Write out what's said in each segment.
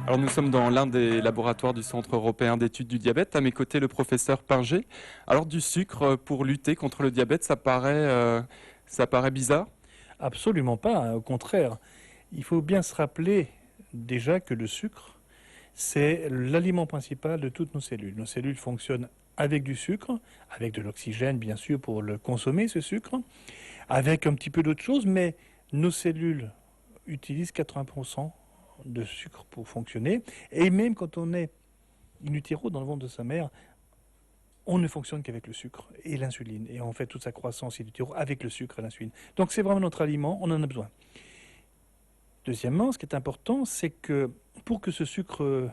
Alors nous sommes dans l'un des laboratoires du Centre européen d'études du diabète. À mes côtés, le professeur Pinger. Alors du sucre pour lutter contre le diabète, ça paraît bizarre? Absolument pas, hein, au contraire. Il faut bien se rappeler déjà que le sucre, c'est l'aliment principal de toutes nos cellules. Nos cellules fonctionnent avec du sucre, avec de l'oxygène bien sûr pour le consommer, ce sucre, avec un petit peu d'autres choses, mais nos cellules utilisent 80% de sucre pour fonctionner. Et même quand on est in utero dans le ventre de sa mère, on ne fonctionne qu'avec le sucre et l'insuline. Et on fait toute sa croissance in utero avec le sucre et l'insuline. Donc c'est vraiment notre aliment, on en a besoin. Deuxièmement, ce qui est important, c'est que pour que ce sucre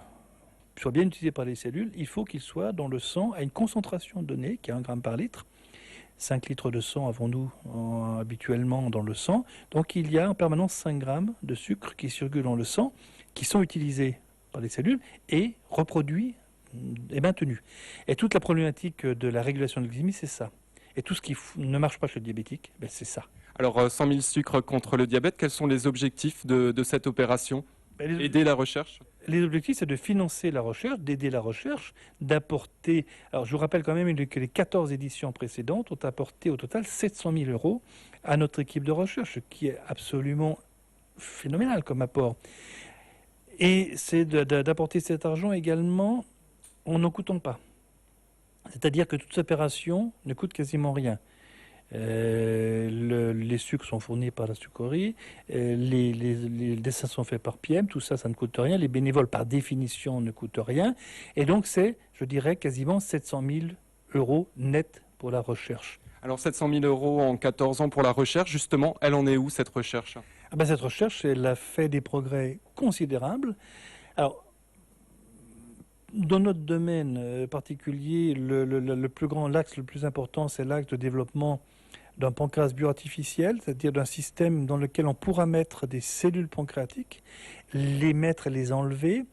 soit bien utilisé par les cellules, il faut qu'il soit dans le sang à une concentration donnée, qui est 1 gramme par litre. 5 litres de sang avons-nous habituellement dans le sang. Donc il y a en permanence 5 grammes de sucre qui circulent dans le sang, qui sont utilisés par les cellules et reproduits et maintenus. Et toute la problématique de la régulation de la glycémie, c'est ça. Et tout ce qui ne marche pas chez le diabétique, c'est ça. Alors 100 000 sucres contre le diabète, quels sont les objectifs de cette opération? Aider la recherche? Les objectifs, c'est de financer la recherche, d'aider la recherche, d'apporter... Alors, je vous rappelle quand même que les 14 éditions précédentes ont apporté au total 700 000 euros à notre équipe de recherche, ce qui est absolument phénoménal comme apport. Et c'est d'apporter cet argent également en n'en coûtant pas. C'est-à-dire que toute opération ne coûte quasiment rien. Les sucres sont fournis par la sucrerie, les dessins sont faits par PM, tout ça, ça ne coûte rien. Les bénévoles, par définition, ne coûtent rien. Et donc, c'est, je dirais, quasiment 700 000 euros net pour la recherche. Alors 700 000 euros en 14 ans pour la recherche, justement, elle en est où cette recherche? Cette recherche, elle a fait des progrès considérables. Alors, dans notre domaine particulier, le plus grand, l'axe le plus important, c'est l'axe de développement d'un pancréas bioartificiel, c'est-à-dire d'un système dans lequel on pourra mettre des cellules pancréatiques, les mettre et les enlever,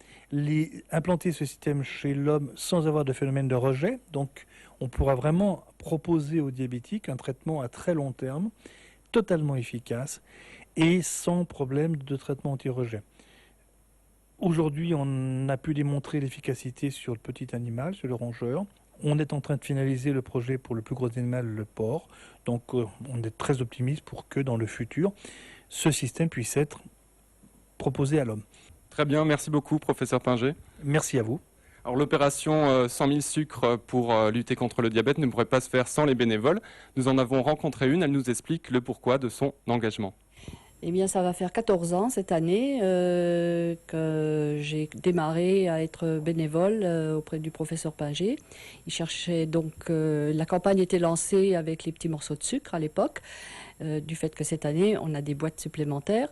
implanter ce système chez l'homme sans avoir de phénomène de rejet. Donc on pourra vraiment proposer aux diabétiques un traitement à très long terme, totalement efficace et sans problème de traitement anti-rejet. Aujourd'hui, on a pu démontrer l'efficacité sur le petit animal, sur le rongeur. On est en train de finaliser le projet pour le plus gros animal, le porc. Donc on est très optimiste pour que dans le futur, ce système puisse être proposé à l'homme. Très bien, merci beaucoup professeur Pinger. Merci à vous. Alors l'opération 100 000 sucres pour lutter contre le diabète ne pourrait pas se faire sans les bénévoles. Nous en avons rencontré une, elle nous explique le pourquoi de son engagement. Eh bien, ça va faire 14 ans cette année que j'ai démarré à être bénévole auprès du professeur Pinger. Il cherchait donc, la campagne était lancée avec les petits morceaux de sucre à l'époque, du fait que cette année, on a des boîtes supplémentaires.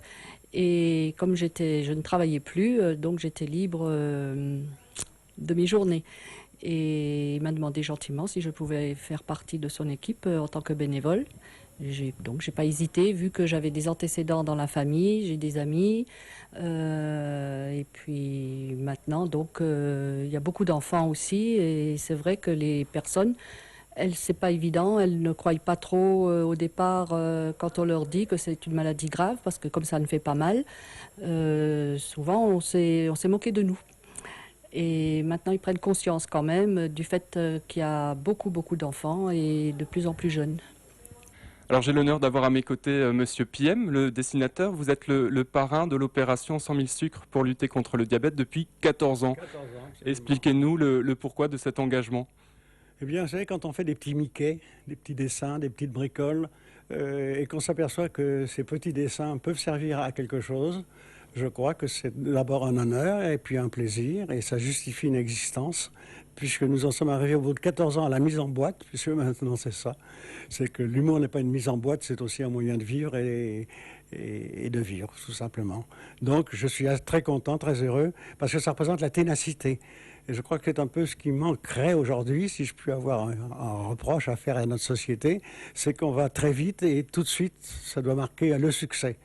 Et comme je ne travaillais plus, donc j'étais libre de mes journées. Et il m'a demandé gentiment si je pouvais faire partie de son équipe en tant que bénévole. Donc j'ai pas hésité, vu que j'avais des antécédents dans la famille, j'ai des amis, et puis maintenant donc il y a beaucoup d'enfants aussi, et c'est vrai que les personnes, c'est pas évident, elles ne croient pas trop au départ quand on leur dit que c'est une maladie grave, parce que comme ça ne fait pas mal, souvent on s'est moqué de nous. Et maintenant, ils prennent conscience quand même du fait qu'il y a beaucoup d'enfants et de plus en plus jeunes. Alors j'ai l'honneur d'avoir à mes côtés Monsieur Piem, le dessinateur. Vous êtes le parrain de l'opération 100 000 sucres pour lutter contre le diabète depuis 14 ans. 14 ans, expliquez-nous le pourquoi de cet engagement. Eh bien, vous savez, quand on fait des petits Mickey, des petits dessins, des petites bricoles, et qu'on s'aperçoit que ces petits dessins peuvent servir à quelque chose, je crois que c'est d'abord un honneur et puis un plaisir, et ça justifie une existence, puisque nous en sommes arrivés au bout de 14 ans à la mise en boîte, puisque maintenant c'est ça. C'est que l'humour n'est pas une mise en boîte, c'est aussi un moyen de vivre et de vivre, tout simplement. Donc je suis très content, très heureux, parce que ça représente la ténacité. Et je crois que c'est un peu ce qui manquerait aujourd'hui, si je puis avoir un reproche à faire à notre société, c'est qu'on va très vite et tout de suite, ça doit marquer le succès.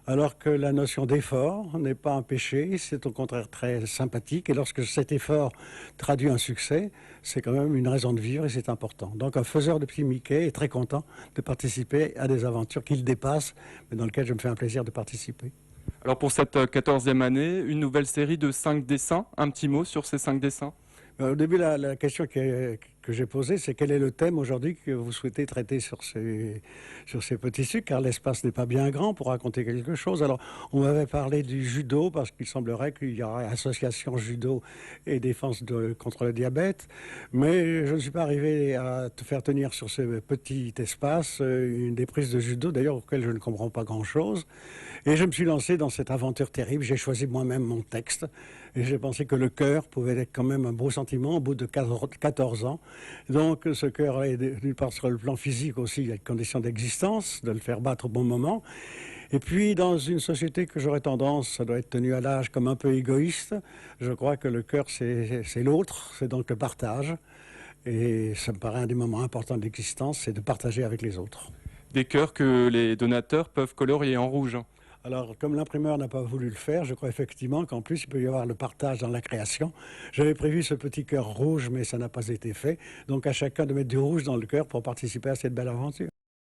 Alors que la notion d'effort n'est pas un péché, c'est au contraire très sympathique. Et lorsque cet effort traduit un succès, c'est quand même une raison de vivre et c'est important. Donc un faiseur de petits Mickey est très content de participer à des aventures qu'il dépasse, mais dans lesquelles je me fais un plaisir de participer. Alors pour cette 14e année, une nouvelle série de 5 dessins. Un petit mot sur ces 5 dessins? Au début, la question que j'ai posée, c'est quel est le thème aujourd'hui que vous souhaitez traiter sur ces petits sucres, car l'espace n'est pas bien grand pour raconter quelque chose. Alors, on m'avait parlé du judo, parce qu'il semblerait qu'il y aurait association judo et défense contre le diabète, mais je ne suis pas arrivé à te faire tenir sur ce petit espace une des prises de judo, d'ailleurs, auquel je ne comprends pas grand-chose. Et je me suis lancé dans cette aventure terrible. J'ai choisi moi-même mon texte. Et j'ai pensé que le cœur pouvait être quand même un beau sentiment au bout de 14 ans. Donc ce cœur est d'une part sur le plan physique aussi, il y a une condition d'existence, de le faire battre au bon moment. Et puis dans une société que j'aurais tendance, ça doit être tenu à l'âge comme un peu égoïste, je crois que le cœur c'est l'autre, c'est donc le partage. Et ça me paraît un des moments importants de l'existence, c'est de partager avec les autres. Des cœurs que les donateurs peuvent colorier en rouge. Alors, comme l'imprimeur n'a pas voulu le faire, je crois effectivement qu'en plus, il peut y avoir le partage dans la création. J'avais prévu ce petit cœur rouge, mais ça n'a pas été fait. Donc, à chacun de mettre du rouge dans le cœur pour participer à cette belle aventure.